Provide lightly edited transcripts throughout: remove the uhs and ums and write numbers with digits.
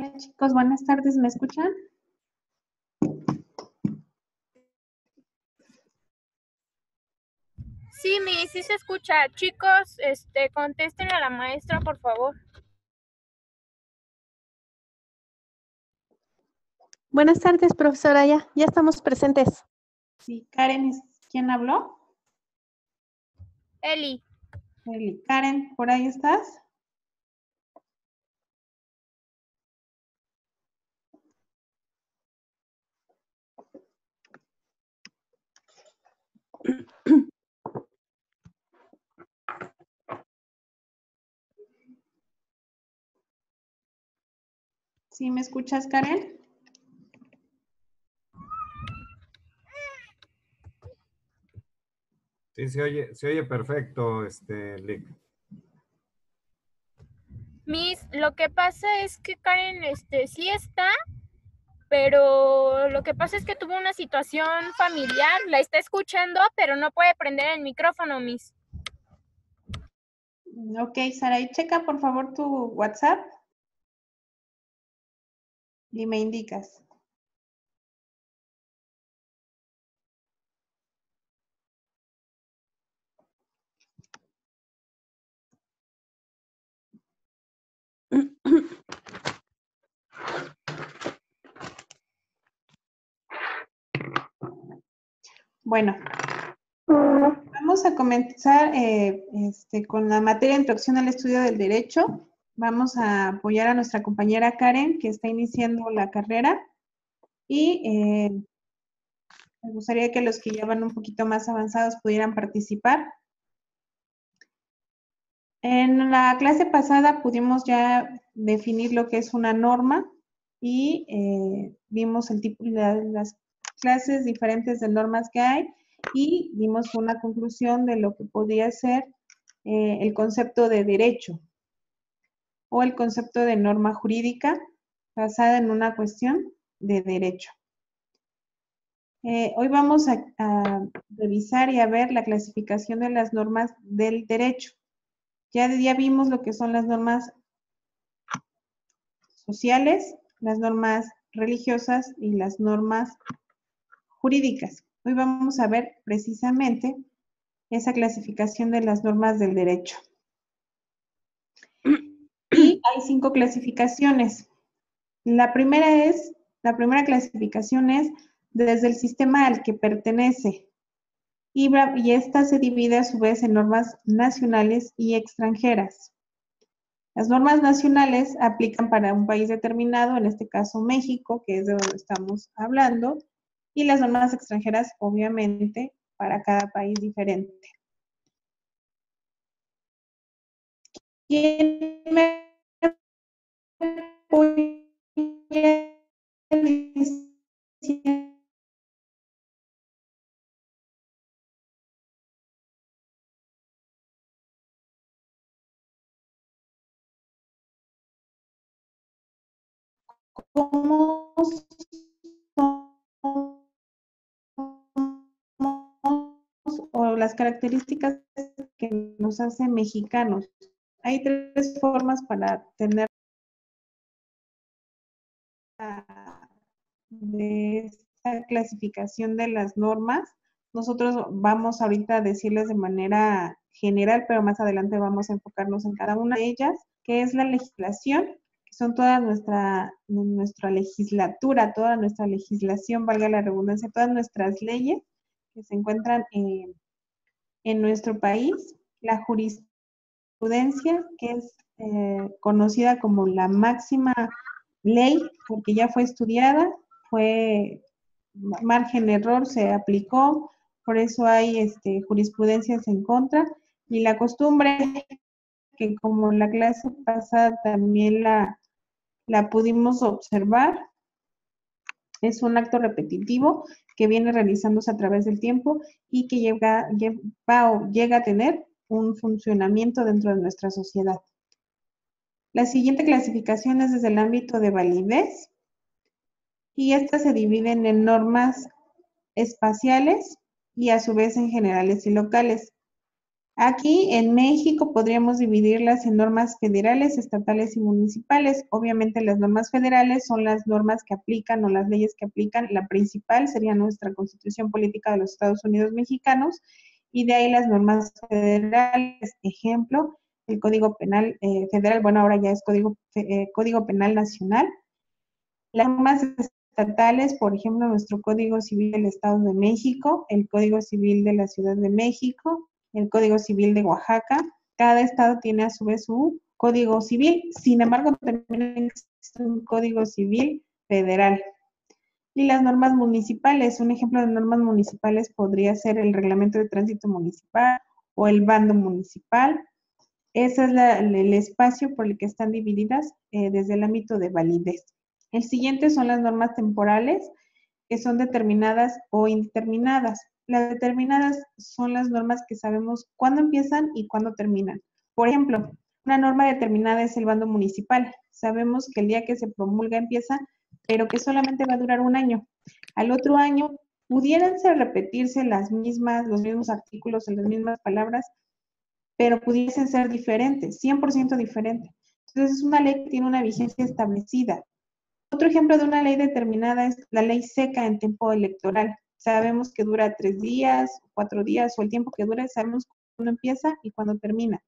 Hola chicos, buenas tardes, ¿me escuchan? Sí, sí se escucha. Chicos, contesten a la maestra, por favor. Buenas tardes, profesora, ya estamos presentes. Sí, Karen, ¿quién habló? Eli. Eli. Karen, ¿por ahí estás? ¿Sí me escuchas, Karen? Sí, se oye perfecto, Lick. Miss, lo que pasa es que Karen, sí está, pero lo que pasa es que tuvo una situación familiar, la está escuchando, pero no puede prender el micrófono, Miss. Ok, Saray, checa por favor tu WhatsApp y me indicas. Bueno, vamos a comenzar con la materia de Introducción al Estudio del Derecho. Vamos a apoyar a nuestra compañera Karen, que está iniciando la carrera. Y me gustaría que los que ya van un poquito más avanzados pudieran participar. En la clase pasada pudimos ya definir lo que es una norma y vimos el tipo, las clases diferentes de normas que hay y dimos una conclusión de lo que podría ser el concepto de derecho o el concepto de norma jurídica basada en una cuestión de derecho. Hoy vamos a revisar y a ver la clasificación de las normas del derecho. Ya vimos lo que son las normas sociales, las normas religiosas y las normas jurídicas. Hoy vamos a ver precisamente esa clasificación de las normas del derecho. Y hay 5 clasificaciones. La primera clasificación es desde el sistema al que pertenece. Y esta se divide a su vez en normas nacionales y extranjeras. Las normas nacionales aplican para un país determinado, en este caso México, que es de donde estamos hablando, y las normas extranjeras, obviamente, para cada país diferente. ¿Quién me puede decir cómo somos o las características que nos hacen mexicanos? Hay 3 formas para tener de esta clasificación de las normas. Nosotros vamos ahorita a decirles de manera general, pero más adelante vamos a enfocarnos en cada una de ellas, que es la legislación, que son toda nuestra legislatura, toda nuestra legislación, valga la redundancia, todas nuestras leyes que se encuentran en nuestro país, la jurisprudencia, que es conocida como la máxima ley, porque ya fue estudiada, fue margen de error, se aplicó, por eso hay jurisprudencias en contra, y la costumbre, que como la clase pasada también la pudimos observar, es un acto repetitivo que viene realizándose a través del tiempo y que llega a tener un funcionamiento dentro de nuestra sociedad. La siguiente clasificación es desde el ámbito de validez y estas se dividen en normas espaciales y a su vez en generales y locales. Aquí en México podríamos dividirlas en normas federales, estatales y municipales. Obviamente las normas federales son las normas que aplican o las leyes que aplican. La principal sería nuestra Constitución Política de los Estados Unidos Mexicanos y de ahí las normas federales. Ejemplo, el Código Penal Federal, bueno, ahora ya es Código Penal Nacional. Las normas estatales, por ejemplo, nuestro Código Civil del Estado de México, el Código Civil de la Ciudad de México, el Código Civil de Oaxaca. Cada estado tiene a su vez su Código Civil. Sin embargo, también existe un Código Civil federal. Y las normas municipales. Un ejemplo de normas municipales podría ser el Reglamento de Tránsito Municipal o el Bando Municipal. Ese es el espacio por el que están divididas desde el ámbito de validez. El siguiente son las normas temporales, que son determinadas o indeterminadas. Las determinadas son las normas que sabemos cuándo empiezan y cuándo terminan. Por ejemplo, una norma determinada es el bando municipal. Sabemos que el día que se promulga empieza, pero que solamente va a durar un año. Al otro año pudieran repetirse los mismos artículos en las mismas palabras, pero pudiesen ser diferentes, 100% diferentes. Entonces es una ley que tiene una vigencia establecida. Otro ejemplo de una ley determinada es la ley seca en tiempo electoral. Sabemos que dura 3 días, 4 días o el tiempo que dure, sabemos cuándo empieza y cuándo termina.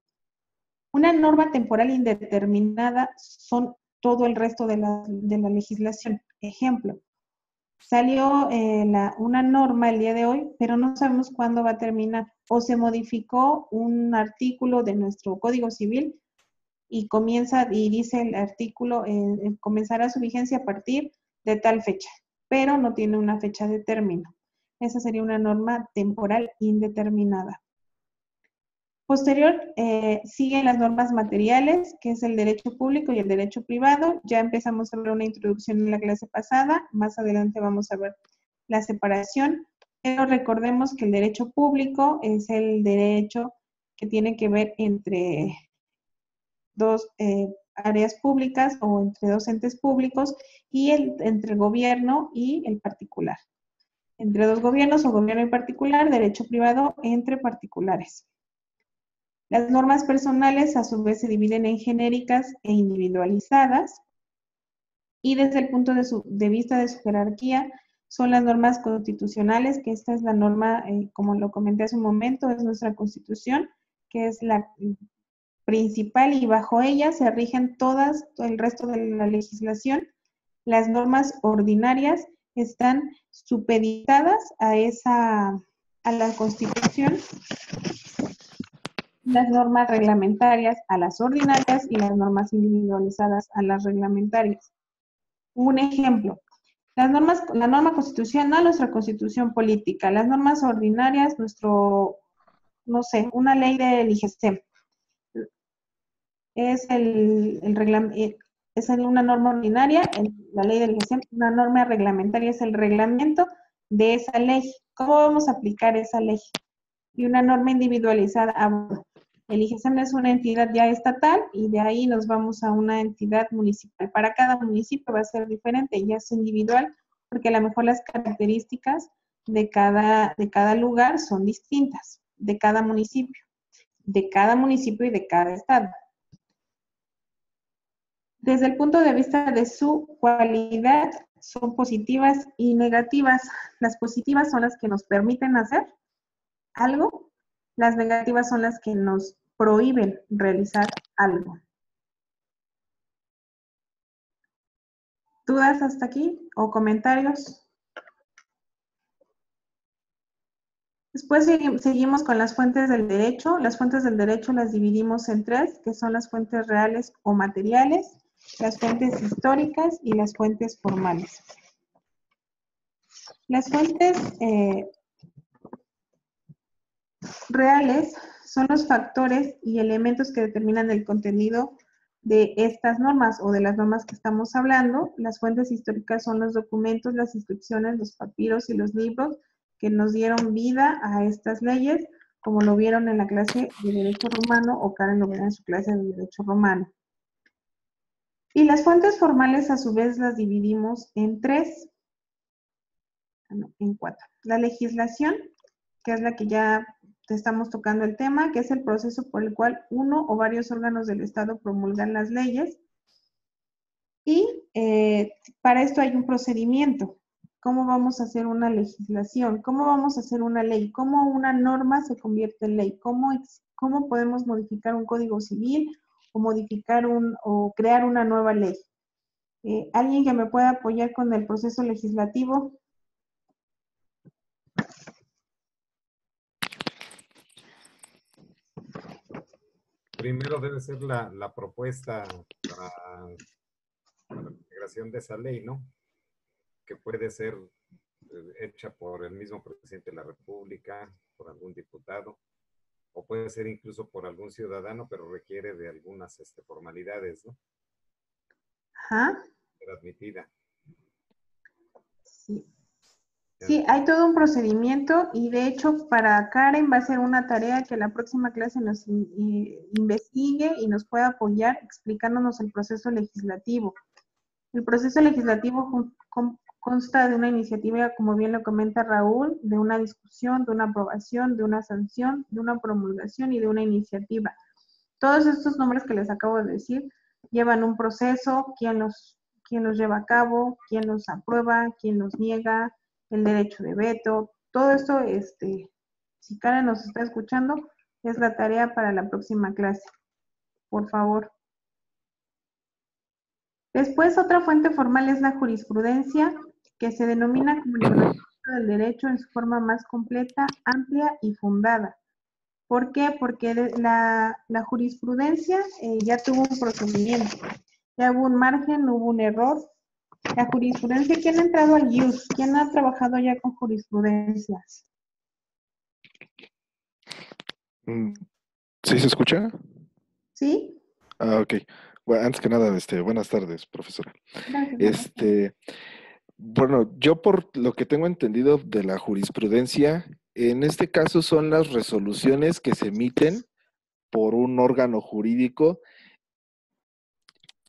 Una norma temporal indeterminada son todo el resto de la legislación. Ejemplo, salió una norma el día de hoy, pero no sabemos cuándo va a terminar. O se modificó un artículo de nuestro Código Civil y dice el artículo, comenzará su vigencia a partir de tal fecha, pero no tiene una fecha de término. Esa sería una norma temporal indeterminada. Posterior, siguen las normas materiales, que es el derecho público y el derecho privado. Ya empezamos a ver una introducción en la clase pasada, más adelante vamos a ver la separación, pero recordemos que el derecho público es el derecho que tiene que ver entre dos áreas públicas o entre dos entes públicos y entre el gobierno y el particular. Entre dos gobiernos o gobierno y particular, derecho privado entre particulares. Las normas personales a su vez se dividen en genéricas e individualizadas y desde el punto de vista de su jerarquía son las normas constitucionales, que esta es la norma, como lo comenté hace un momento, es nuestra Constitución, que es la principal y bajo ella se rigen todo el resto de la legislación. Las normas ordinarias están supeditadas a la Constitución, las normas reglamentarias a las ordinarias y las normas individualizadas a las reglamentarias. Un ejemplo, la norma constitucional, nuestra Constitución política, las normas ordinarias, una ley del IGESTEM. Es una norma ordinaria, la ley del IGESTEM, una norma reglamentaria es el reglamento de esa ley. ¿Cómo vamos a aplicar esa ley? Y una norma individualizada, el IGESTEM es una entidad ya estatal y de ahí nos vamos a una entidad municipal. Para cada municipio va a ser diferente, ya es individual, porque a lo mejor las características de cada lugar son distintas, de cada municipio y de cada estado. Desde el punto de vista de su cualidad, son positivas y negativas. Las positivas son las que nos permiten hacer algo, las negativas son las que nos prohíben realizar algo. ¿Dudas hasta aquí o comentarios? Después seguimos con las fuentes del derecho. Las fuentes del derecho las dividimos en 3, que son las fuentes reales o materiales, las fuentes históricas y las fuentes formales. Las fuentes reales son los factores y elementos que determinan el contenido de estas normas o de las normas que estamos hablando. Las fuentes históricas son los documentos, las inscripciones, los papiros y los libros que nos dieron vida a estas leyes, como lo vieron en la clase de Derecho Romano o Karen lo verá en su clase de Derecho Romano. Y las fuentes formales a su vez las dividimos en 4. La legislación, que es la que ya estamos tocando el tema, que es el proceso por el cual uno o varios órganos del Estado promulgan las leyes. Y para esto hay un procedimiento. ¿Cómo vamos a hacer una legislación? ¿Cómo vamos a hacer una ley? ¿Cómo una norma se convierte en ley? ¿Cómo podemos modificar un código civil o modificar o crear una nueva ley? ¿Alguien que me pueda apoyar con el proceso legislativo? Primero debe ser la propuesta para la integración de esa ley, ¿no? Que puede ser hecha por el mismo presidente de la República, por algún diputado, o puede ser incluso por algún ciudadano, pero requiere de algunas formalidades, ¿no? Ajá. Ser admitida. Sí. Sí, hay todo un procedimiento y de hecho para Karen va a ser una tarea que la próxima clase nos investigue y nos pueda apoyar explicándonos el proceso legislativo. El proceso legislativo consta de una iniciativa, como bien lo comenta Raúl, de una discusión, de una aprobación, de una sanción, de una promulgación y de una iniciativa. Todos estos nombres que les acabo de decir llevan un proceso, quién los lleva a cabo, quién los aprueba, quién los niega, el derecho de veto. Todo esto, si Karen nos está escuchando, es la tarea para la próxima clase. Por favor. Después, otra fuente formal es la jurisprudencia, que se denomina como el conocimiento del derecho en su forma más completa, amplia y fundada. ¿Por qué? Porque la jurisprudencia ya tuvo un procedimiento, ya hubo un margen, hubo un error. La jurisprudencia, ¿quién ha entrado al IUS? ¿Quién ha trabajado ya con jurisprudencia? ¿Sí se escucha? ¿Sí? Ah, ok. Bueno, antes que nada, buenas tardes, profesora. Gracias. Bueno, yo por lo que tengo entendido de la jurisprudencia, en este caso son las resoluciones que se emiten por un órgano jurídico.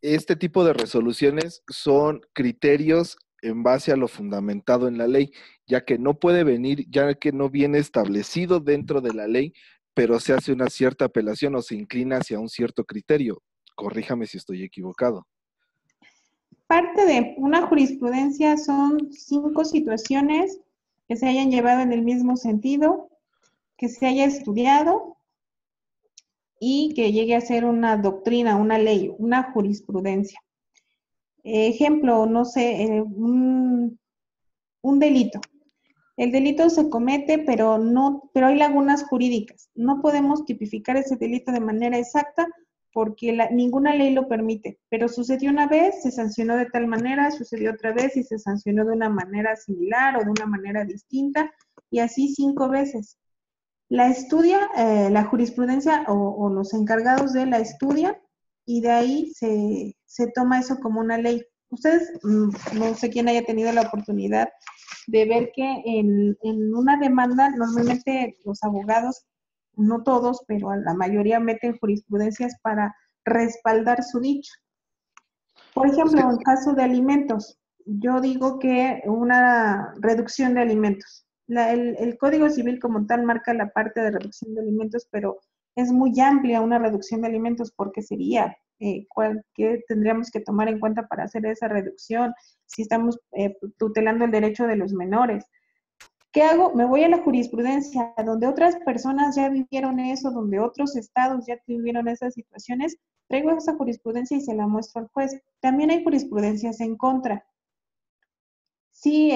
Este tipo de resoluciones son criterios en base a lo fundamentado en la ley, ya que no puede venir, ya que no viene establecido dentro de la ley, pero se hace una cierta apelación o se inclina hacia un cierto criterio. Corríjame si estoy equivocado. Parte de una jurisprudencia son 5 situaciones que se hayan llevado en el mismo sentido, que se haya estudiado y que llegue a ser una doctrina, una ley, una jurisprudencia. Ejemplo, no sé, un delito. El delito se comete, pero hay lagunas jurídicas. No podemos tipificar ese delito de manera exacta porque ninguna ley lo permite. Pero sucedió una vez, se sancionó de tal manera, sucedió otra vez y se sancionó de una manera similar o de una manera distinta, y así 5 veces. La estudia, la jurisprudencia o los encargados de la estudian y de ahí se toma eso como una ley. Ustedes, no sé quién haya tenido la oportunidad de ver que en una demanda normalmente los abogados, no todos, pero a la mayoría meten jurisprudencias para respaldar su dicho. Por ejemplo, en caso de alimentos, yo digo que una reducción de alimentos. El Código Civil como tal marca la parte de reducción de alimentos, pero es muy amplia una reducción de alimentos porque sería qué tendríamos que tomar en cuenta para hacer esa reducción, si estamos tutelando el derecho de los menores. ¿Qué hago? Me voy a la jurisprudencia, donde otras personas ya vivieron eso, donde otros estados ya vivieron esas situaciones, traigo esa jurisprudencia y se la muestro al juez. También hay jurisprudencias en contra. Sí,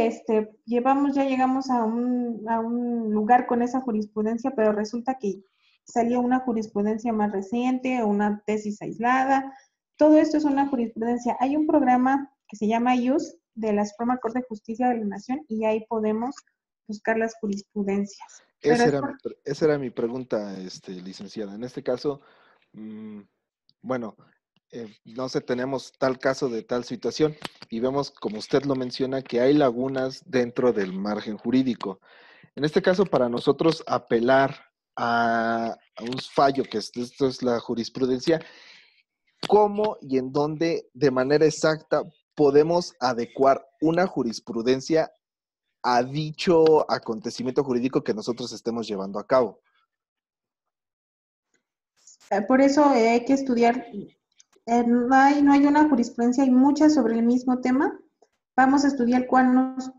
ya llegamos a un lugar con esa jurisprudencia, pero resulta que salió una jurisprudencia más reciente o una tesis aislada. Todo esto es una jurisprudencia. Hay un programa que se llama IUS de la Suprema Corte de Justicia de la Nación y ahí podemos buscar las jurisprudencias. Esa era mi pregunta, licenciada. En este caso, bueno, no sé, tenemos tal caso de tal situación y vemos, como usted lo menciona, que hay lagunas dentro del margen jurídico. En este caso, para nosotros apelar a un fallo, que esto es la jurisprudencia, ¿cómo y en dónde de manera exacta podemos adecuar una jurisprudencia a dicho acontecimiento jurídico que nosotros estemos llevando a cabo? Por eso hay que estudiar, no hay una jurisprudencia, hay muchas sobre el mismo tema. Vamos a estudiar cuál nos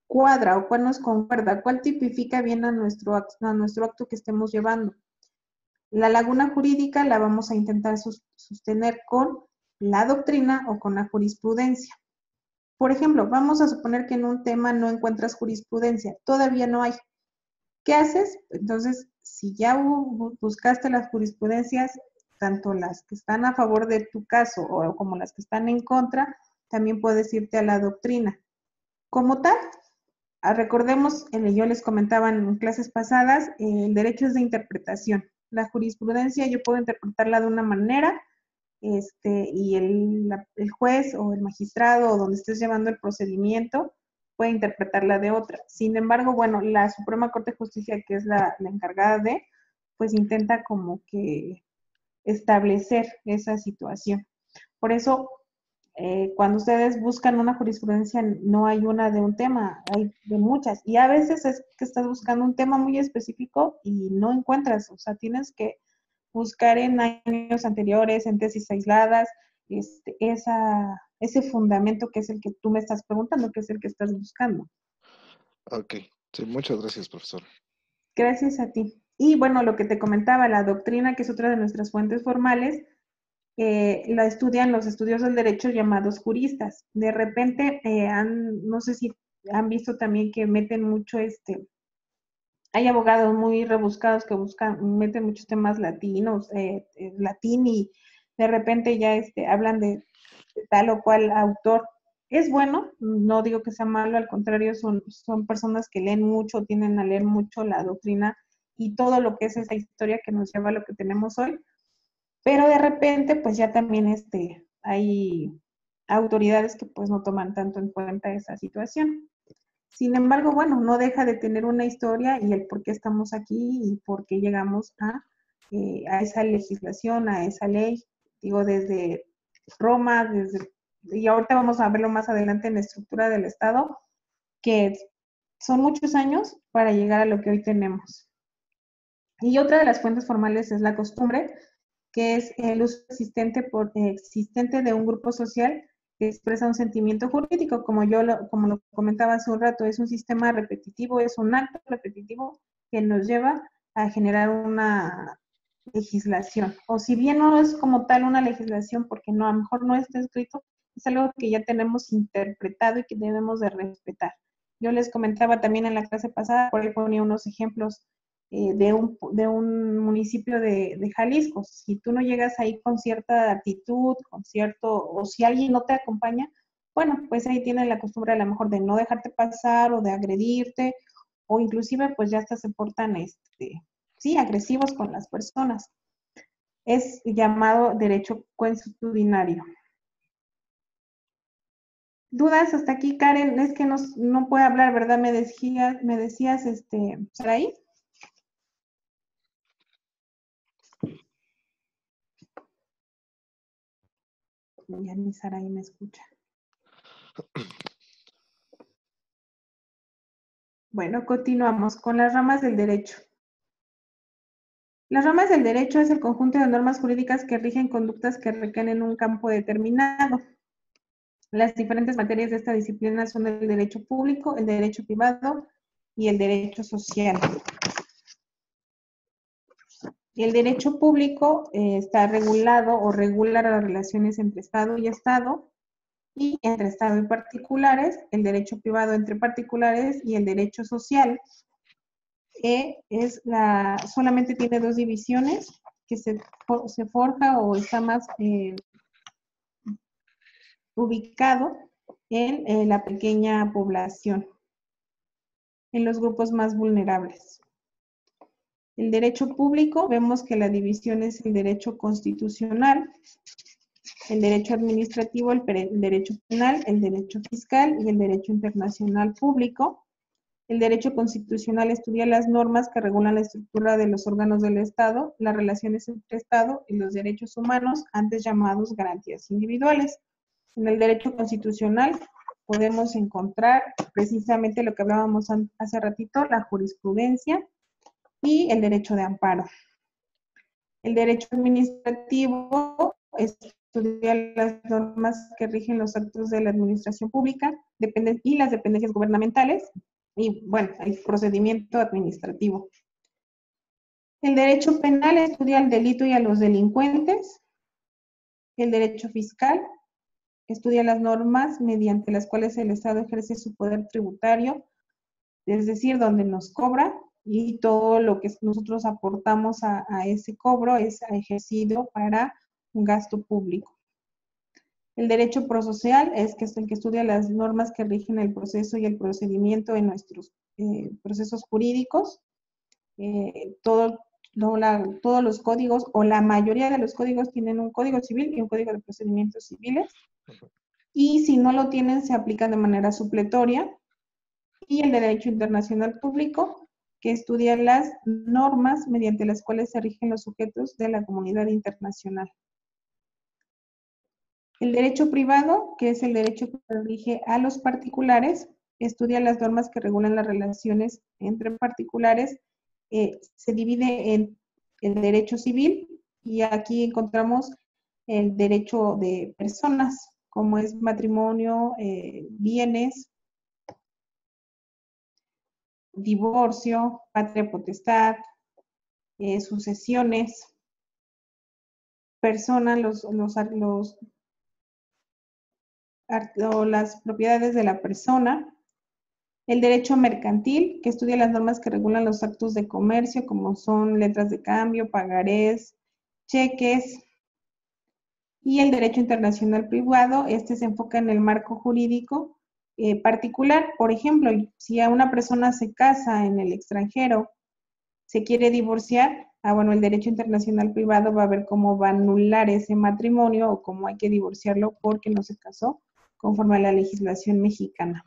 cuadra o cuál nos concuerda, cuál tipifica bien a nuestro acto que estemos llevando. La laguna jurídica la vamos a intentar sostener con la doctrina o con la jurisprudencia. Por ejemplo, vamos a suponer que en un tema no encuentras jurisprudencia, todavía no hay. ¿Qué haces? Entonces, si ya buscaste las jurisprudencias, tanto las que están a favor de tu caso o como las que están en contra, también puedes irte a la doctrina. Como tal, recordemos, yo les comentaba en clases pasadas, el derecho es de interpretación. La jurisprudencia yo puedo interpretarla de una manera, y el juez o el magistrado o donde estés llevando el procedimiento puede interpretarla de otra. Sin embargo, bueno, la Suprema Corte de Justicia, que es la encargada de, pues intenta como que establecer esa situación. Por eso, cuando ustedes buscan una jurisprudencia, no hay una de un tema, hay de muchas. Y a veces es que estás buscando un tema muy específico y no encuentras, o sea, tienes que buscar en años anteriores, en tesis aisladas, ese fundamento que es el que tú me estás preguntando, que es el que estás buscando. Ok, sí, muchas gracias, profesor. Gracias a ti. Y bueno, lo que te comentaba, la doctrina, que es otra de nuestras fuentes formales, la estudian los estudiosos del derecho llamados juristas. De repente, no sé si han visto también que meten mucho hay abogados muy rebuscados que meten muchos temas latinos, latín, y de repente ya hablan de tal o cual autor. Es bueno, no digo que sea malo, al contrario, son personas que leen mucho, tienden a leer mucho la doctrina y todo lo que es esa historia que nos lleva a lo que tenemos hoy, pero de repente pues ya también hay autoridades que pues no toman tanto en cuenta esa situación. Sin embargo, bueno, no deja de tener una historia y el por qué estamos aquí y por qué llegamos a esa legislación, a esa ley, digo, desde Roma, y ahorita vamos a verlo más adelante en la estructura del Estado, que son muchos años para llegar a lo que hoy tenemos. Y otra de las fuentes formales es la costumbre, que es el uso existente de un grupo social que expresa un sentimiento jurídico, como lo comentaba hace un rato, es un sistema repetitivo, es un acto repetitivo que nos lleva a generar una legislación. O si bien no es como tal una legislación, porque no, a lo mejor no está escrito, es algo que ya tenemos interpretado y que debemos de respetar. Yo les comentaba también en la clase pasada, por ahí ponía unos ejemplos de un municipio de Jalisco. Si tú no llegas ahí con cierta actitud, o si alguien no te acompaña, bueno, pues ahí tienen la costumbre a lo mejor de no dejarte pasar o de agredirte, o inclusive pues ya hasta se portan, sí, agresivos con las personas. Es llamado derecho consuetudinario. ¿Dudas hasta aquí, Karen? Es que no puede hablar, ¿verdad? Me decías, Saraí. Ya ni Saraí me escucha. Bueno, continuamos con las ramas del derecho. Las ramas del derecho es el conjunto de normas jurídicas que rigen conductas que recaen en un campo determinado. Las diferentes materias de esta disciplina son el derecho público, el derecho privado y el derecho social. El derecho público está regulado o regula las relaciones entre Estado y Estado y entre Estado y particulares, el derecho privado entre particulares y el derecho social solamente tiene dos divisiones, que se forja o está más ubicado en la pequeña población, en los grupos más vulnerables. El derecho público, vemos que la división es el derecho constitucional, el derecho administrativo, el derecho penal, el derecho fiscal y el derecho internacional público. El derecho constitucional estudia las normas que regulan la estructura de los órganos del Estado, las relaciones entre Estado y los derechos humanos, antes llamados garantías individuales. En el derecho constitucional podemos encontrar precisamente lo que hablábamos hace ratito, la jurisprudencia y el derecho de amparo. El derecho administrativo estudia las normas que rigen los actos de la administración pública y las dependencias gubernamentales, y bueno, el procedimiento administrativo. El derecho penal estudia el delito y a los delincuentes. El derecho fiscal estudia las normas mediante las cuales el Estado ejerce su poder tributario, es decir, donde nos cobra, y todo lo que nosotros aportamos a ese cobro es ejercido para un gasto público. El derecho procesal es el que estudia las normas que rigen el proceso y el procedimiento en nuestros procesos jurídicos. Todos los códigos, o la mayoría de los códigos, tienen un código civil y un código de procedimientos civiles. Y si no lo tienen, se aplican de manera supletoria. Y el derecho internacional público, que estudia las normas mediante las cuales se rigen los sujetos de la comunidad internacional. El derecho privado, que es el derecho que rige a los particulares, estudia las normas que regulan las relaciones entre particulares. Se divide en el derecho civil, y aquí encontramos el derecho de personas, como es matrimonio, bienes, divorcio, patria potestad, sucesiones, personas, las propiedades de la persona. El derecho mercantil, que estudia las normas que regulan los actos de comercio, como son letras de cambio, pagarés, cheques. Y el derecho internacional privado, se enfoca en el marco jurídico particular. Por ejemplo, si a una persona se casa en el extranjero, se quiere divorciar, bueno, el derecho internacional privado va a ver cómo va a anular ese matrimonio o cómo hay que divorciarlo porque no se casó conforme a la legislación mexicana.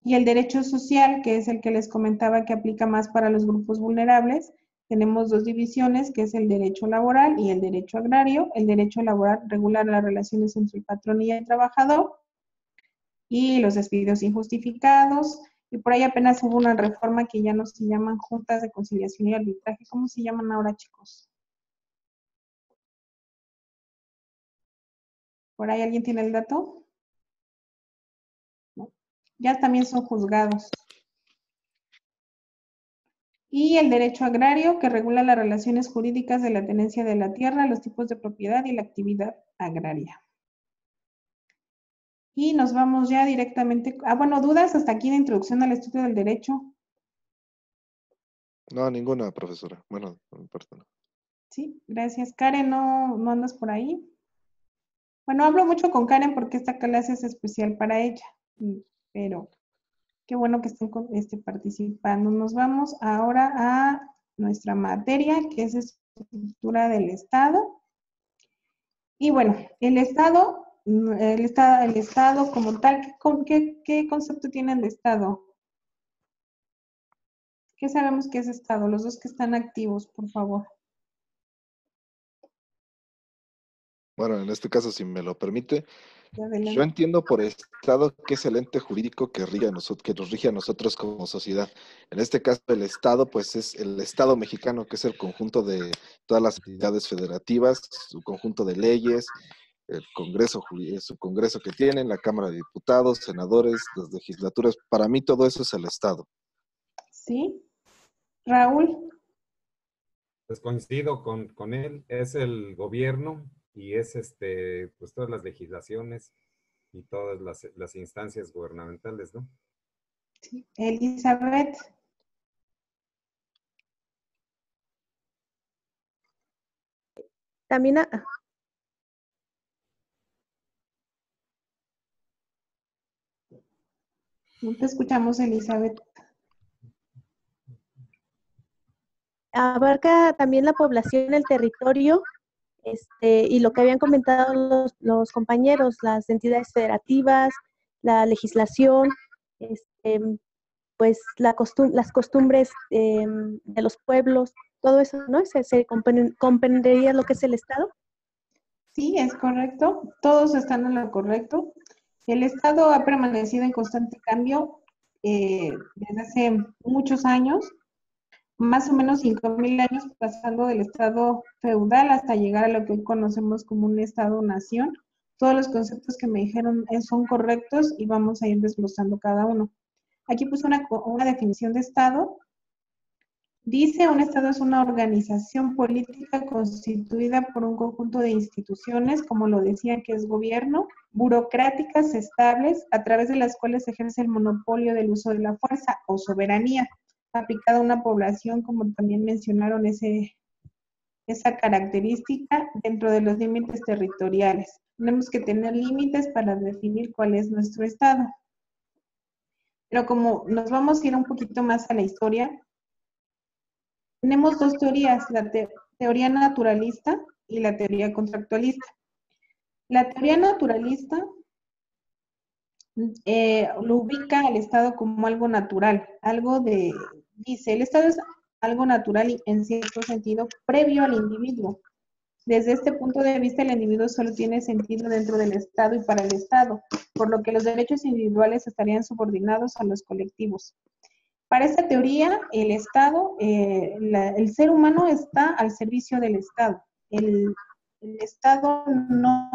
Y el derecho social, que es el que les comentaba que aplica más para los grupos vulnerables, tenemos dos divisiones, que es el derecho laboral y el derecho agrario. El derecho laboral regula las relaciones entre el patrón y el trabajador y los despidos injustificados. Y por ahí apenas hubo una reforma que ya no se llaman juntas de conciliación y arbitraje. ¿Cómo se llaman ahora, chicos? ¿Por ahí alguien tiene el dato? ¿No? Ya también son juzgados. Y el derecho agrario, que regula las relaciones jurídicas de la tenencia de la tierra, los tipos de propiedad y la actividad agraria. Y nos vamos ya directamente. Bueno, ¿dudas hasta aquí de introducción al estudio del derecho? No, ninguna, profesora. Bueno, perdón. Sí, gracias. Karen, ¿no andas por ahí? Bueno, hablo mucho con Karen porque esta clase es especial para ella, pero qué bueno que estén participando. Nos vamos ahora a nuestra materia, que es estructura del Estado. Y bueno, el Estado como tal, ¿qué concepto tienen de Estado? ¿Qué sabemos que es Estado? Los dos que están activos, por favor. Bueno, en este caso, si me lo permite, Adelante. yo entiendo por Estado que es el ente jurídico que nos rige a nosotros como sociedad. En este caso, el Estado, pues es el Estado mexicano, que es el conjunto de todas las entidades federativas, su conjunto de leyes, el Congreso, su Congreso que tienen, la Cámara de Diputados, senadores, las legislaturas. Para mí todo eso es el Estado. ¿Sí? Raúl. Pues coincido con él, es el gobierno y es pues todas las legislaciones y todas las instancias gubernamentales, ¿no? Sí. Elizabeth. También No te escuchamos, Elizabeth. abarca también la población, el territorio, y lo que habían comentado los compañeros, las entidades federativas, la legislación, pues las costumbres de los pueblos, todo eso, ¿no? ¿Se comprendería lo que es el Estado? Sí, es correcto. Todos están en lo correcto. El Estado ha permanecido en constante cambio desde hace muchos años. más o menos 5.000 años, pasando del estado feudal hasta llegar a lo que hoy conocemos como un estado-nación. Todos los conceptos que me dijeron son correctos y vamos a ir desglosando cada uno. Aquí puse una definición de estado. Dice, un estado es una organización política constituida por un conjunto de instituciones, como lo decía, que es gobierno, burocráticas estables, a través de las cuales se ejerce el monopolio del uso de la fuerza o soberanía aplicada a una población, como también mencionaron esa característica dentro de los límites territoriales. Tenemos que tener límites para definir cuál es nuestro estado. Pero como nos vamos a ir un poquito más a la historia, tenemos dos teorías, la teoría naturalista y la teoría contractualista. La teoría naturalista lo ubica al Estado como algo natural, dice, el Estado es algo natural y en cierto sentido previo al individuo. Desde este punto de vista, el individuo solo tiene sentido dentro del Estado y para el Estado, por lo que los derechos individuales estarían subordinados a los colectivos. Para esta teoría, el Estado, el ser humano está al servicio del Estado. El Estado no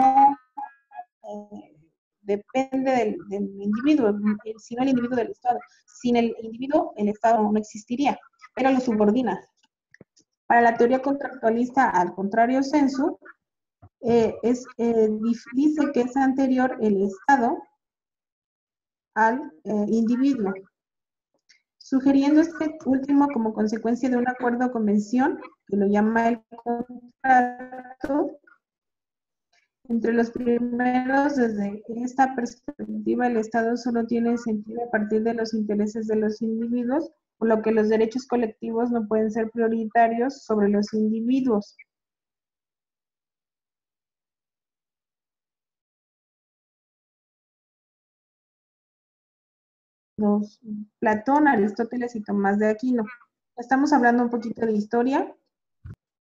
depende del individuo, sino el individuo del Estado. Sin el individuo, el Estado no existiría, pero lo subordina. Para la teoría contractualista, al contrario sensu, dice que es anterior el Estado al individuo, sugiriendo este último como consecuencia de un acuerdo o convención, que lo llama el contrato. Entre los primeros, desde esta perspectiva, el Estado solo tiene sentido a partir de los intereses de los individuos, por lo que los derechos colectivos no pueden ser prioritarios sobre los individuos. Platón, Aristóteles y Tomás de Aquino. Estamos hablando un poquito de historia,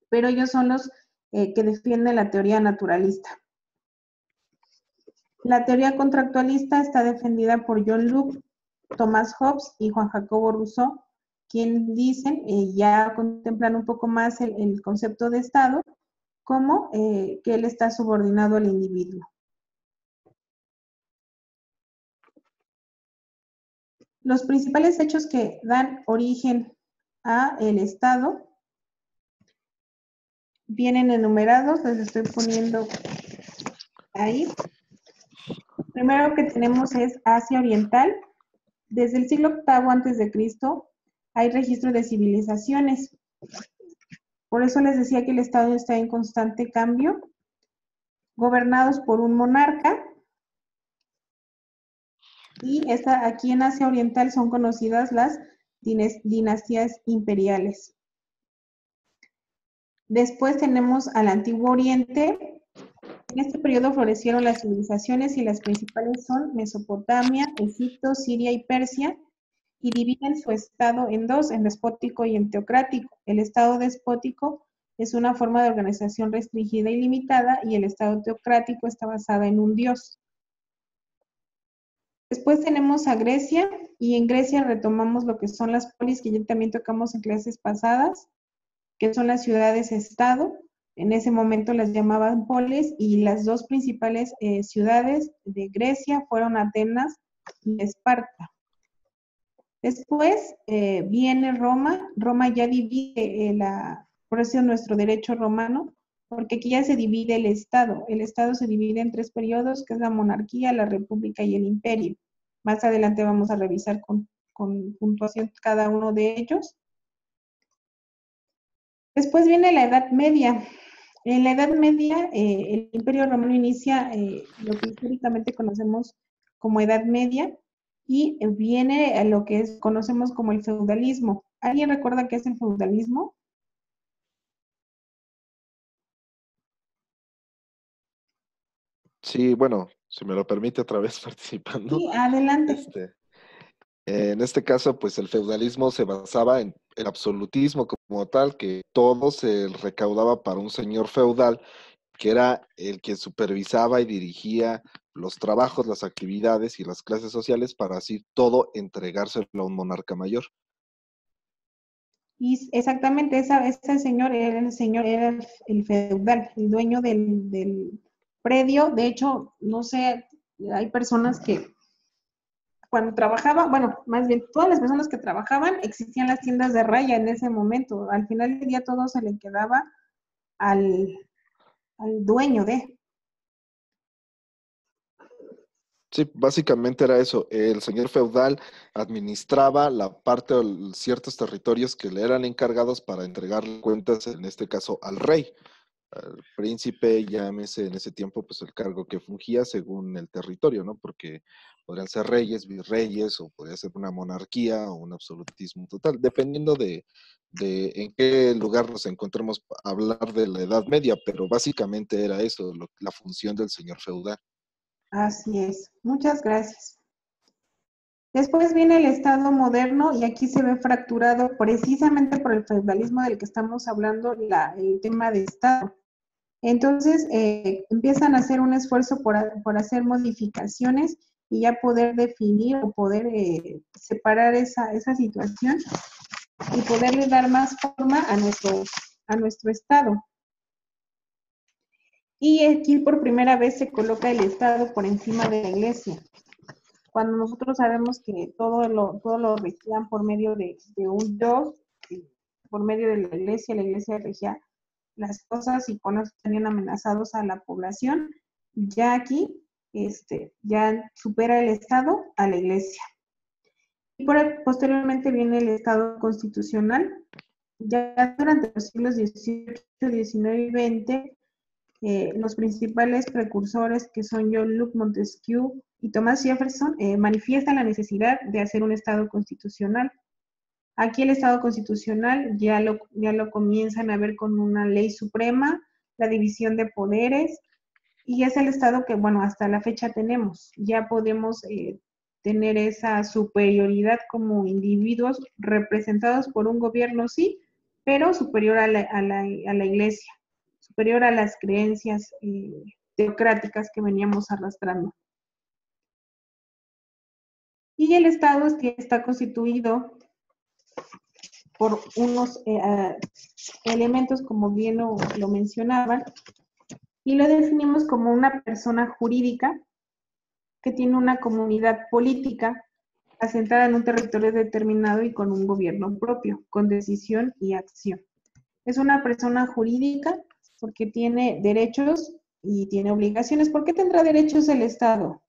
pero ellos son los que defienden la teoría naturalista. La teoría contractualista está defendida por John Locke, Thomas Hobbes y Juan Jacobo Rousseau, quien dicen, ya contemplan un poco más el concepto de Estado, como que él está subordinado al individuo. Los principales hechos que dan origen a el Estado vienen enumerados, les estoy poniendo ahí. Primero que tenemos es Asia Oriental. Desde el siglo VIII a.C. hay registro de civilizaciones. Por eso les decía que el Estado está en constante cambio, gobernados por un monarca. Y aquí en Asia Oriental son conocidas las dinastías imperiales. Después tenemos al Antiguo Oriente. En este periodo florecieron las civilizaciones y las principales son Mesopotamia, Egipto, Siria y Persia, y dividen su estado en dos, en despótico y en teocrático. El estado despótico es una forma de organización restringida y limitada, y el estado teocrático está basado en un dios. Después tenemos a Grecia, y en Grecia retomamos lo que son las polis, que ya también tocamos en clases pasadas, que son las ciudades-estado. En ese momento las llamaban polis, y las dos principales ciudades de Grecia fueron Atenas y Esparta. Después viene Roma. Roma ya divide, por eso nuestro derecho romano, porque aquí ya se divide el Estado. El Estado se divide en tres periodos, que es la monarquía, la república y el imperio. Más adelante vamos a revisar con puntuación cada uno de ellos. Después viene la Edad Media. En la Edad Media, el Imperio Romano inicia lo que históricamente conocemos como Edad Media, y viene a lo que conocemos como el feudalismo. ¿Alguien recuerda qué es el feudalismo? Sí, bueno, si me lo permite otra vez participando. Sí, adelante. En este caso, pues el feudalismo se basaba en el absolutismo como tal, que todo se recaudaba para un señor feudal, que era el que supervisaba y dirigía los trabajos, las actividades y las clases sociales, para así todo entregárselo a un monarca mayor. Y exactamente, ese señor era el feudal, el dueño del predio. De hecho, no sé, hay personas que cuando trabajaba, bueno, más bien todas las personas que trabajaban, existían las tiendas de raya en ese momento. Al final del día todo se le quedaba al dueño de. Sí, básicamente era eso. El señor feudal administraba la parte o ciertos territorios que le eran encargados para entregar cuentas, en este caso al rey, al príncipe, llámese en ese tiempo, pues el cargo que fungía según el territorio, ¿no? Porque podrían ser reyes, virreyes, o podría ser una monarquía o un absolutismo total, dependiendo de en qué lugar nos encontremos a hablar de la Edad Media, pero básicamente era eso, la función del señor feudal. Así es. Muchas gracias. Después viene el Estado moderno y aquí se ve fracturado precisamente por el feudalismo del que estamos hablando, el tema de Estado. Entonces, empiezan a hacer un esfuerzo por hacer modificaciones y ya poder definir o poder separar esa situación y poderle dar más forma a nuestro Estado. Y aquí por primera vez se coloca el Estado por encima de la Iglesia. Cuando nosotros sabemos que todo lo regían por medio de un Dios, por medio de la Iglesia regía las cosas y con eso tenían amenazados a la población, ya aquí ya supera el Estado a la Iglesia. Y posteriormente viene el Estado constitucional. Ya durante los siglos XVIII, XIX y XX, los principales precursores, que son John Locke, Montesquieu y Thomas Jefferson, manifiestan la necesidad de hacer un Estado constitucional. Aquí el Estado constitucional ya lo comienzan a ver con una ley suprema, la división de poderes, y es el Estado que, bueno, hasta la fecha tenemos. Ya podemos tener esa superioridad como individuos representados por un gobierno, sí, pero superior a la Iglesia, superior a las creencias teocráticas que veníamos arrastrando. Y el Estado está constituido por unos elementos, como bien lo mencionaban, y lo definimos como una persona jurídica que tiene una comunidad política asentada en un territorio determinado y con un gobierno propio, con decisión y acción. Es una persona jurídica porque tiene derechos y tiene obligaciones. ¿Por qué tendrá derechos el Estado?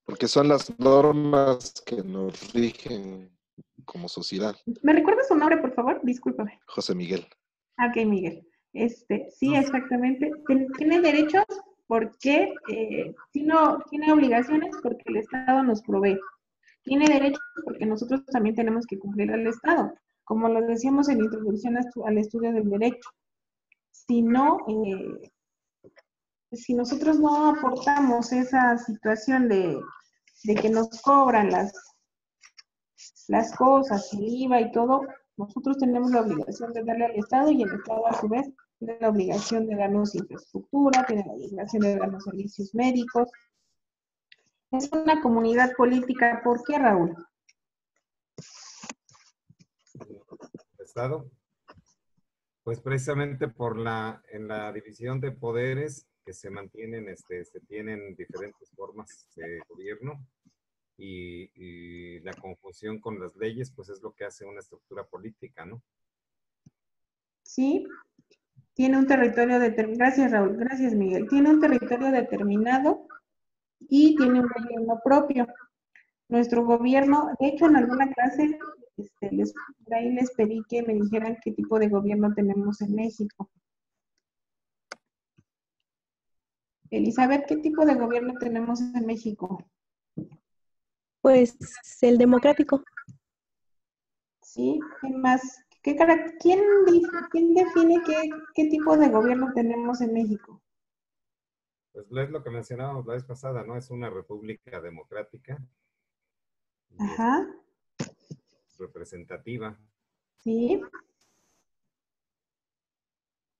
Porque son las normas que nos rigen como sociedad. ¿Me recuerdas su nombre, por favor? Discúlpame. José Miguel. Ok, Miguel. Sí, exactamente. Tiene derechos porque tiene obligaciones porque el Estado nos provee. Tiene derechos porque nosotros también tenemos que cumplir al Estado. Como lo decíamos en la introducción al estudio del derecho. Si nosotros no aportamos esa situación de que nos cobran las cosas, el IVA y todo, nosotros tenemos la obligación de darle al Estado y el Estado a su vez tiene la obligación de darnos infraestructura, tiene la obligación de darnos servicios médicos. Es una comunidad política. ¿Por qué, Raúl? Estado, pues precisamente en la división de poderes que se mantienen, se tienen diferentes formas de gobierno y la confusión con las leyes, pues es lo que hace una estructura política, ¿no? Sí, tiene un territorio determinado. Gracias, Raúl. Gracias, Miguel. Tiene un territorio determinado y tiene un gobierno propio. Nuestro gobierno, de hecho, en alguna clase, por ahí les pedí que me dijeran qué tipo de gobierno tenemos en México. Elizabeth, ¿qué tipo de gobierno tenemos en México? Pues el democrático. Sí, ¿qué más? ¿Quién define qué tipo de gobierno tenemos en México? Pues es lo que mencionábamos la vez pasada, ¿no? Es una república democrática. Ajá. Representativa. Sí.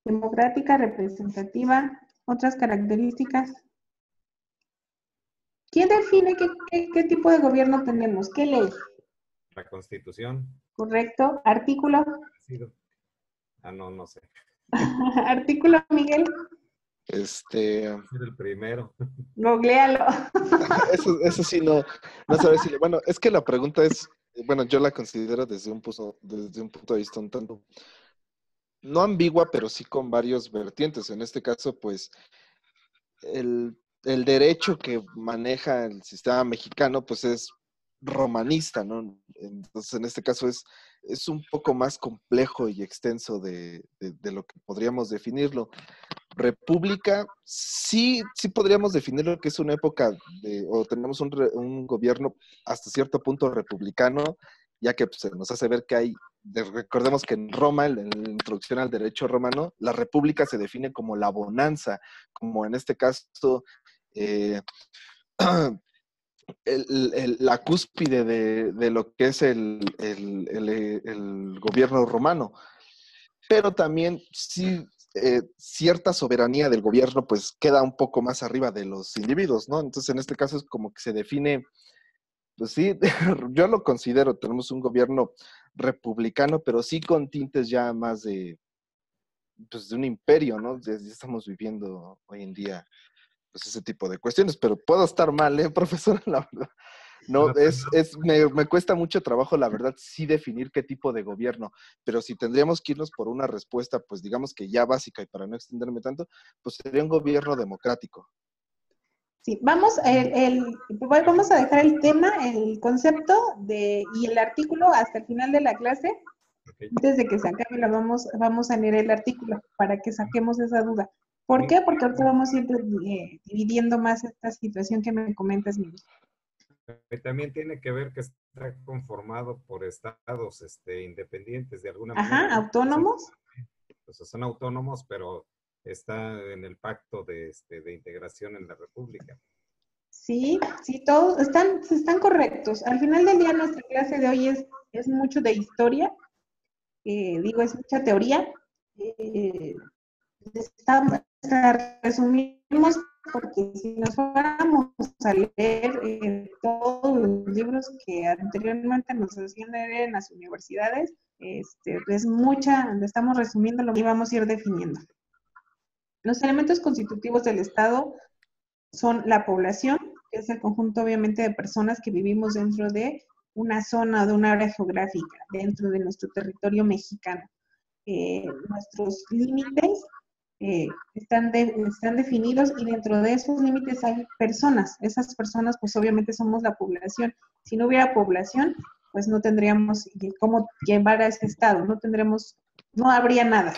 Democrática, representativa. Otras características. ¿Quién define qué tipo de gobierno tenemos? ¿Qué ley? La Constitución. Correcto. Artículo. No sé. Artículo, Miguel. Este, Ser el primero. Googlealo. eso sí, no sabría decirle. Bueno, es que la pregunta es, bueno, yo la considero desde un punto de vista un tanto, no ambigua, pero sí con varios vertientes. En este caso, pues, el derecho que maneja el sistema mexicano, pues es romanista, ¿no? Entonces, en este caso es un poco más complejo y extenso de lo que podríamos definirlo. República, sí podríamos definirlo que es una época o tenemos un gobierno hasta cierto punto republicano, ya que pues, se nos hace ver que recordemos que en Roma, en la introducción al derecho romano, la república se define como la bonanza, como en este caso eh, la cúspide de lo que es el gobierno romano. Pero también sí, cierta soberanía del gobierno pues queda un poco más arriba de los individuos, ¿no? Entonces en este caso es como que se define, pues sí, yo lo considero, tenemos un gobierno republicano, pero sí con tintes ya más pues de un imperio, ¿no? Ya estamos viviendo hoy en día pues ese tipo de cuestiones, pero puedo estar mal, profesor, la verdad. No, me cuesta mucho trabajo, la verdad, sí definir qué tipo de gobierno, pero si tendríamos que irnos por una respuesta, pues digamos que ya básica y para no extenderme tanto, pues sería un gobierno democrático. Sí, vamos a dejar el tema, el concepto y el artículo hasta el final de la clase. Okay. Antes de que se acabe, vamos a leer el artículo para que saquemos esa duda. ¿Por qué? Porque ahorita vamos siempre dividiendo más esta situación que me comentas, Miguel. También tiene que ver que está conformado por estados independientes de alguna manera. Ajá, autónomos. Entonces son autónomos, pero está en el pacto de integración en la República. Sí, todos están correctos. Al final del día nuestra clase de hoy es mucho de historia, es mucha teoría. Resumimos porque si nos fuéramos a leer todos los libros que anteriormente nos hacían leer en las universidades, es mucha, estamos resumiendo lo que íbamos a ir definiendo. Los elementos constitutivos del Estado son la población, que es el conjunto obviamente de personas que vivimos dentro de una zona, de una área geográfica, dentro de nuestro territorio mexicano. Nuestros límites están definidos y dentro de esos límites hay personas. Esas personas pues obviamente somos la población. Si no hubiera población, pues no tendríamos cómo llevar a ese estado, no habría nada.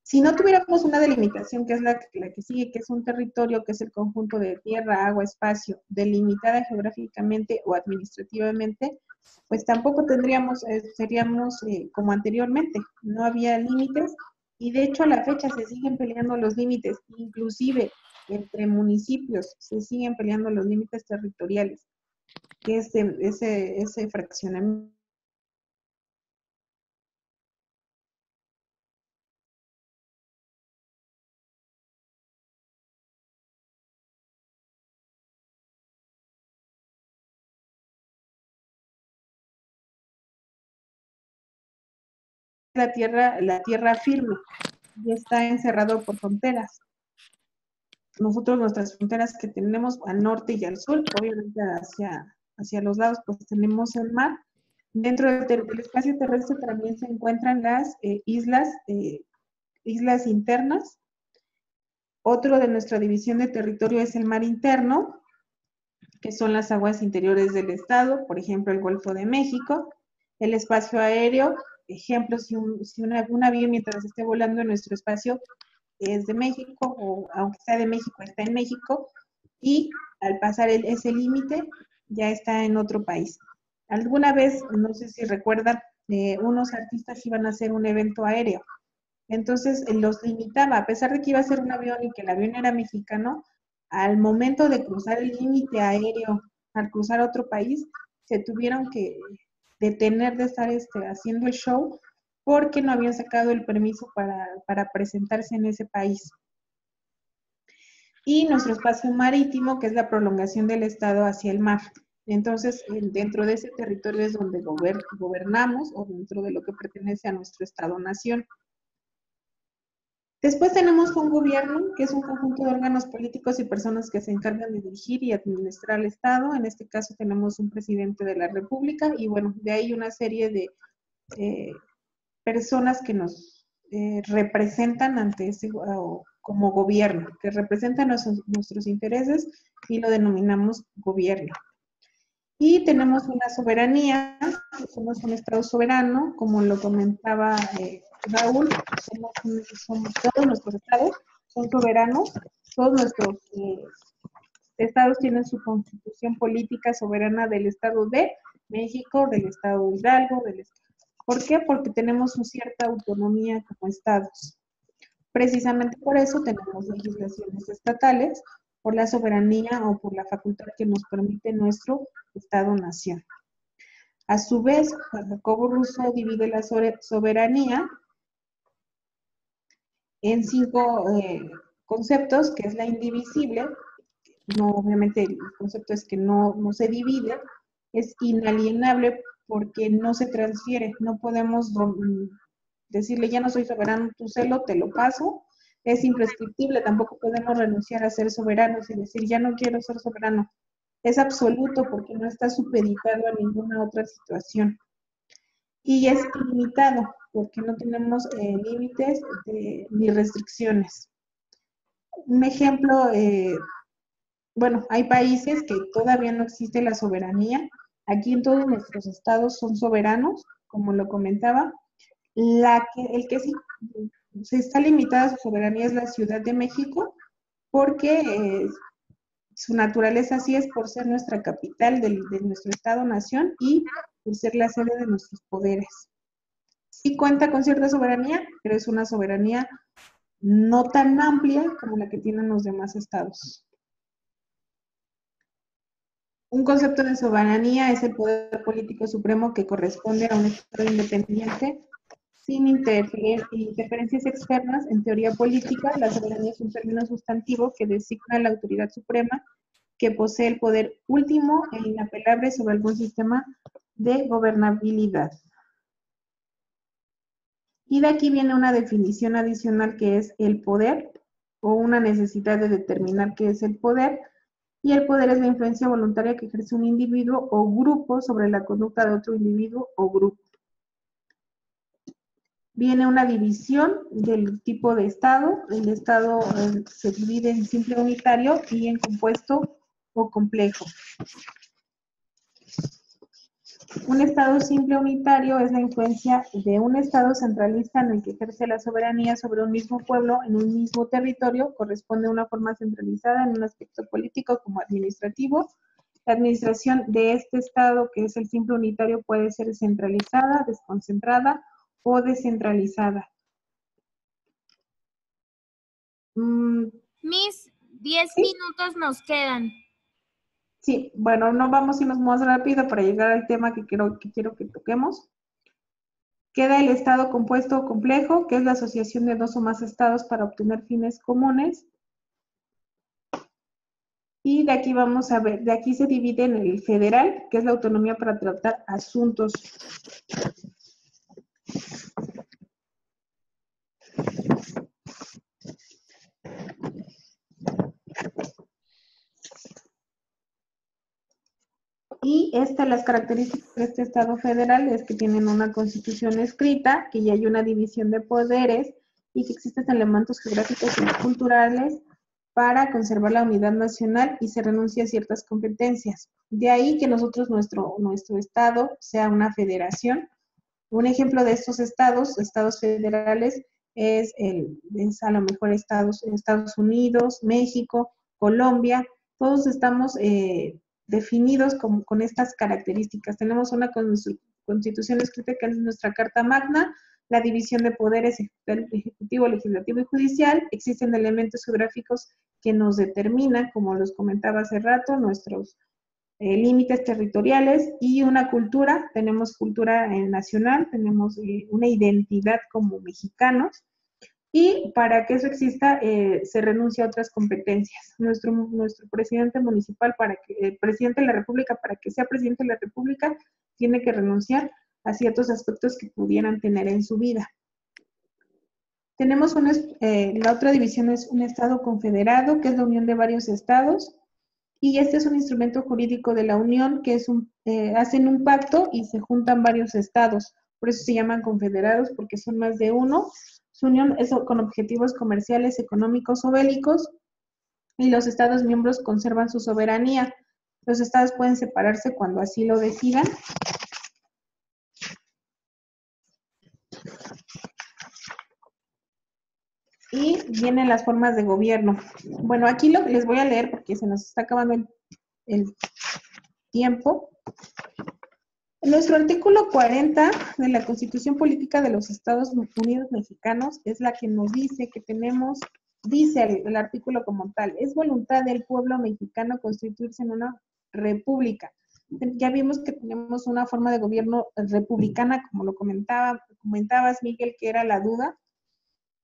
Si no tuviéramos una delimitación, que es la que sigue, que es un territorio, que es el conjunto de tierra, agua, espacio, delimitada geográficamente o administrativamente, pues tampoco seríamos como anteriormente, no había límites, y de hecho a la fecha se siguen peleando los límites, inclusive entre municipios se siguen peleando los límites territoriales, que es ese fraccionamiento. La tierra firme, ya está encerrado por fronteras. Nosotros, nuestras fronteras que tenemos al norte y al sur, obviamente hacia los lados, pues tenemos el mar. Dentro del espacio terrestre también se encuentran las islas internas. Otro de nuestra división de territorio es el mar interno, que son las aguas interiores del estado, por ejemplo, el Golfo de México. El espacio aéreo, ejemplo, si un avión mientras esté volando en nuestro espacio es de México, o aunque sea de México, está en México, y al pasar ese límite ya está en otro país. Alguna vez, no sé si recuerdan, unos artistas iban a hacer un evento aéreo, entonces los limitaba, a pesar de que iba a ser un avión y que el avión era mexicano, al momento de cruzar el límite aéreo, al cruzar a otro país, se tuvieron que detener de estar haciendo el show porque no habían sacado el permiso para presentarse en ese país. Y nuestro espacio marítimo, que es la prolongación del estado hacia el mar. Entonces, dentro de ese territorio es donde gobernamos o dentro de lo que pertenece a nuestro Estado-nación. Después tenemos un gobierno, que es un conjunto de órganos políticos y personas que se encargan de dirigir y administrar el Estado. En este caso tenemos un presidente de la República y bueno, de ahí una serie de personas que nos representan ante ese, como gobierno, que representan nuestros intereses y lo denominamos gobierno. Y tenemos una soberanía, somos un Estado soberano, como lo comentaba Raúl, todos nuestros estados son soberanos, todos nuestros estados tienen su constitución política soberana del Estado de México, del Estado de Hidalgo, ¿por qué? Porque tenemos una cierta autonomía como estados. Precisamente por eso tenemos legislaciones estatales, por la soberanía o por la facultad que nos permite nuestro Estado-nación. A su vez, Juan Jacobo Rousseau divide la soberanía en 5 conceptos, que es la indivisible. No, obviamente el concepto es que no se divide, es inalienable porque no se transfiere, no podemos decirle ya no soy soberano, tu celo te lo paso, es imprescriptible, tampoco podemos renunciar a ser soberanos y decir ya no quiero ser soberano, es absoluto porque no está supeditado a ninguna otra situación. Y es ilimitado porque no tenemos límites ni restricciones. Un ejemplo, bueno, hay países que todavía no existe la soberanía. Aquí en todos nuestros estados son soberanos, como lo comentaba. El que sí se está limitada su soberanía es la Ciudad de México, porque su naturaleza así es por ser nuestra capital de nuestro Estado-nación y por ser la sede de nuestros poderes. Sí cuenta con cierta soberanía, pero es una soberanía no tan amplia como la que tienen los demás estados. Un concepto de soberanía es el poder político supremo que corresponde a un Estado independiente sin interferencias externas. En teoría política, la soberanía es un término sustantivo que designa la autoridad suprema que posee el poder último e inapelable sobre algún sistema de gobernabilidad. Y de aquí viene una definición adicional que es el poder, o una necesidad de determinar qué es el poder, y el poder es la influencia voluntaria que ejerce un individuo o grupo sobre la conducta de otro individuo o grupo. Viene una división del tipo de Estado. El Estado se divide en simple unitario y en compuesto o complejo. Un Estado simple unitario es la influencia de un Estado centralista en el que ejerce la soberanía sobre un mismo pueblo en un mismo territorio, corresponde a una forma centralizada en un aspecto político como administrativo. La administración de este Estado, que es el simple unitario, puede ser centralizada, desconcentrada o descentralizada. Miss, 10 ¿sí? minutos nos quedan. Sí, bueno, no vamos a irnos más rápido para llegar al tema que quiero que toquemos. Queda el estado compuesto o complejo, que es la asociación de dos o más estados para obtener fines comunes. Y de aquí vamos a ver, de aquí se divide en el federal, que es la autonomía para tratar asuntos. Y las características de este Estado federal es que tienen una constitución escrita, que ya hay una división de poderes y que existen elementos geográficos y culturales para conservar la unidad nacional y se renuncia a ciertas competencias. De ahí que nuestro Estado sea una federación. Un ejemplo de estos estados federales, es a lo mejor Estados Unidos, México, Colombia, todos estamos definidos con estas características. Tenemos una constitución escrita que es nuestra Carta Magna, la división de poderes ejecutivo, legislativo y judicial. Existen elementos geográficos que nos determinan, como los comentaba hace rato, nuestros límites territoriales y una cultura. Tenemos cultura nacional, tenemos una identidad como mexicanos. Y para que eso exista, se renuncia a otras competencias. Nuestro presidente municipal, el presidente de la República, para que sea presidente de la República, tiene que renunciar a ciertos aspectos que pudieran tener en su vida. Tenemos la otra división es un estado confederado, que es la unión de varios estados, y este es un instrumento jurídico de la unión, que es hacen un pacto y se juntan varios estados. Por eso se llaman confederados, porque son más de uno. Su unión es con objetivos comerciales, económicos o bélicos, y los estados miembros conservan su soberanía. Los estados pueden separarse cuando así lo decidan. Y vienen las formas de gobierno. Bueno, aquí les voy a leer porque se nos está acabando el tiempo. En nuestro artículo 40 de la Constitución Política de los Estados Unidos Mexicanos es la que nos dice que tenemos, dice el artículo como tal, es voluntad del pueblo mexicano constituirse en una república. Ya vimos que tenemos una forma de gobierno republicana, como lo comentabas, Miguel, que era la duda.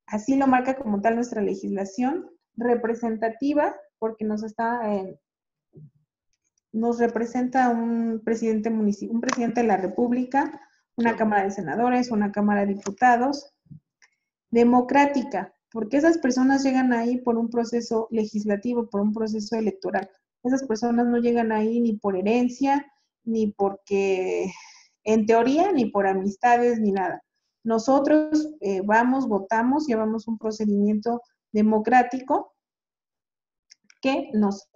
Así lo marca como tal nuestra legislación. Representativa, porque nos representa un presidente de la República, una Cámara de Senadores, una Cámara de Diputados. Democrática, porque esas personas llegan ahí por un proceso legislativo, por un proceso electoral. Esas personas no llegan ahí ni por herencia, ni porque, en teoría, ni por amistades, ni nada. Nosotros vamos, votamos, llevamos un procedimiento democrático que nos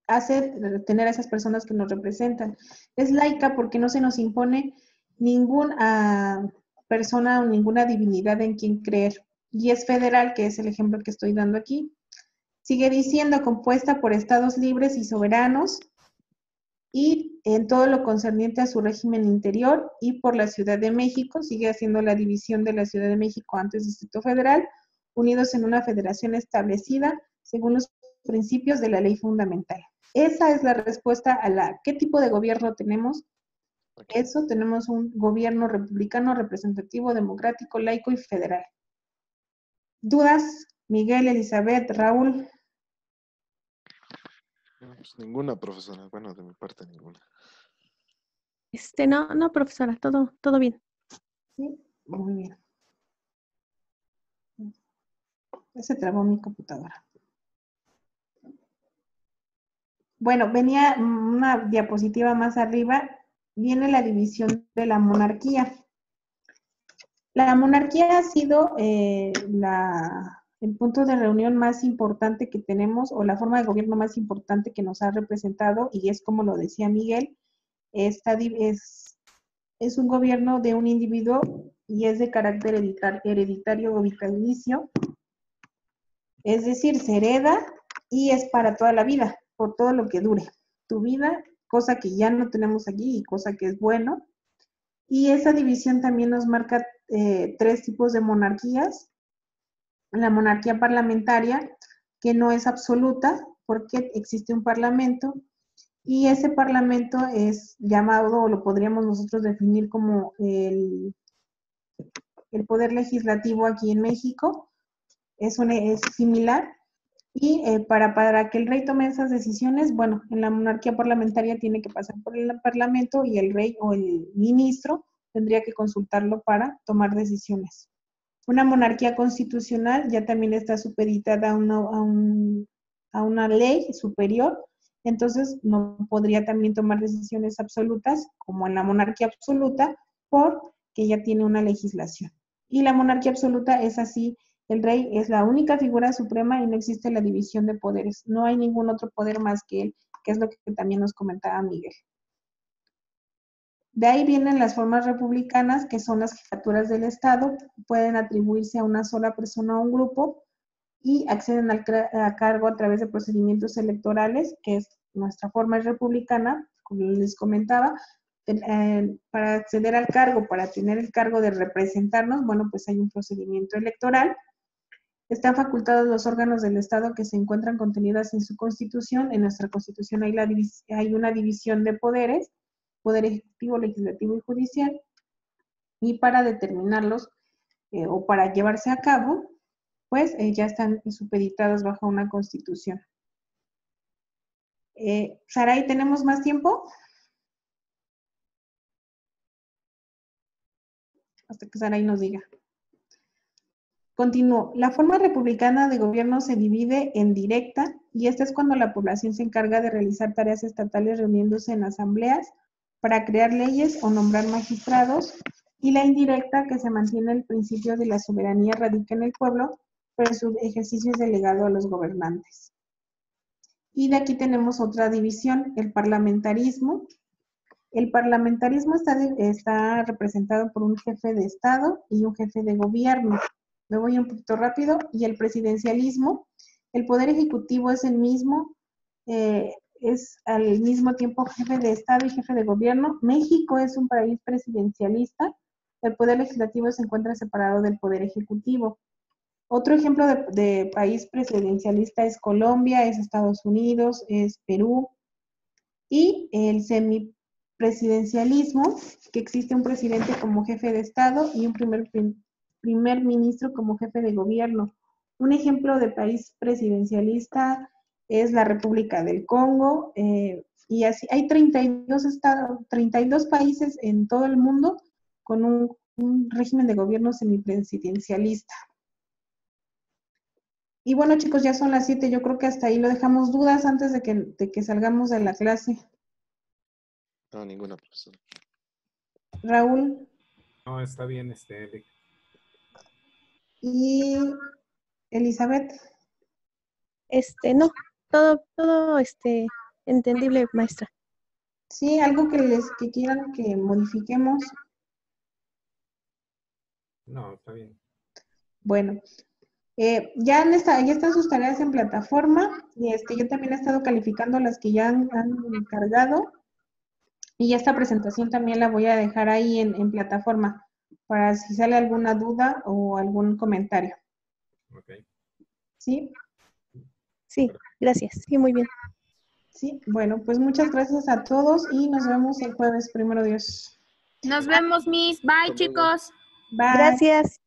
hace tener a esas personas que nos representan. Es laica porque no se nos impone ninguna persona o ninguna divinidad en quien creer. Y es federal, que es el ejemplo que estoy dando aquí. Sigue diciendo, compuesta por estados libres y soberanos, y en todo lo concerniente a su régimen interior, y por la Ciudad de México, sigue haciendo la división de la Ciudad de México antes Distrito Federal, unidos en una federación establecida según los principios de la ley fundamental. Esa es la respuesta a ¿qué tipo de gobierno tenemos? Eso, tenemos un gobierno republicano, representativo, democrático, laico y federal. ¿Dudas? Miguel, Elizabeth, Raúl. Pues ninguna, profesora. Bueno, de mi parte, ninguna. No, profesora, todo bien. Sí, muy bien. Se trabó mi computadora. Bueno, venía una diapositiva más arriba, viene la división de la monarquía. La monarquía ha sido el punto de reunión más importante que tenemos, o la forma de gobierno más importante que nos ha representado, y es como lo decía Miguel, es un gobierno de un individuo y es de carácter hereditario o vitalicio, es decir, se hereda y es para toda la vida, por todo lo que dure tu vida, cosa que ya no tenemos aquí y cosa que es bueno. Y esa división también nos marca 3 tipos de monarquías. La monarquía parlamentaria, que no es absoluta, porque existe un parlamento, y ese parlamento es llamado, o lo podríamos nosotros definir como el poder legislativo aquí en México, es similar. Y para que el rey tome esas decisiones, bueno, en la monarquía parlamentaria tiene que pasar por el parlamento y el rey o el ministro tendría que consultarlo para tomar decisiones. Una monarquía constitucional ya también está supeditada a una ley superior, entonces no podría también tomar decisiones absolutas como en la monarquía absoluta porque ya tiene una legislación. Y la monarquía absoluta es así. El rey es la única figura suprema y no existe la división de poderes. No hay ningún otro poder más que él, que es lo que también nos comentaba Miguel. De ahí vienen las formas republicanas, que son las jefaturas del Estado. Pueden atribuirse a una sola persona o un grupo y acceden a cargo a través de procedimientos electorales, que es nuestra forma republicana, como les comentaba. Para acceder al cargo, para tener el cargo de representarnos, bueno, pues hay un procedimiento electoral. Están facultados los órganos del Estado que se encuentran contenidas en su Constitución. En nuestra Constitución hay una división de poderes, poder ejecutivo, legislativo y judicial. y para determinarlos o para llevarse a cabo, pues ya están supeditados bajo una constitución. Saray, ¿tenemos más tiempo? Hasta que Saray nos diga. Continúo. La forma republicana de gobierno se divide en directa, y esta es cuando la población se encarga de realizar tareas estatales reuniéndose en asambleas para crear leyes o nombrar magistrados, y la indirecta, que se mantiene el principio de la soberanía radica en el pueblo, pero su ejercicio es delegado a los gobernantes. Y de aquí tenemos otra división, el parlamentarismo. El parlamentarismo está representado por un jefe de Estado y un jefe de gobierno. Me voy un poquito rápido. Y el presidencialismo, el poder ejecutivo es el mismo, es al mismo tiempo jefe de Estado y jefe de gobierno. México es un país presidencialista. El poder legislativo se encuentra separado del poder ejecutivo. Otro ejemplo de país presidencialista es Colombia, es Estados Unidos, es Perú. Y el semipresidencialismo, que existe un presidente como jefe de Estado y un primer ministro como jefe de gobierno. Un ejemplo de país presidencialista es la República del Congo, y así hay 32 países en todo el mundo con un régimen de gobierno semipresidencialista. Y bueno, chicos, ya son las 7, yo creo que hasta ahí lo dejamos. ¿Dudas antes de que salgamos de la clase? No, ninguna, profesor. Raúl. No, está bien, Eric. Y Elizabeth. No, todo, entendible, maestra. Sí, algo que quieran que modifiquemos. No, está bien. Bueno, ya están sus tareas en plataforma, y yo también he estado calificando las que ya han cargado, y esta presentación también la voy a dejar ahí en plataforma para si sale alguna duda o algún comentario. Ok. ¿Sí? Sí, gracias. Sí, muy bien. Sí, bueno, pues muchas gracias a todos y nos vemos el jueves, primero Dios. Nos vemos, Miss. Bye, Hasta luego. chicos. Bye. Gracias.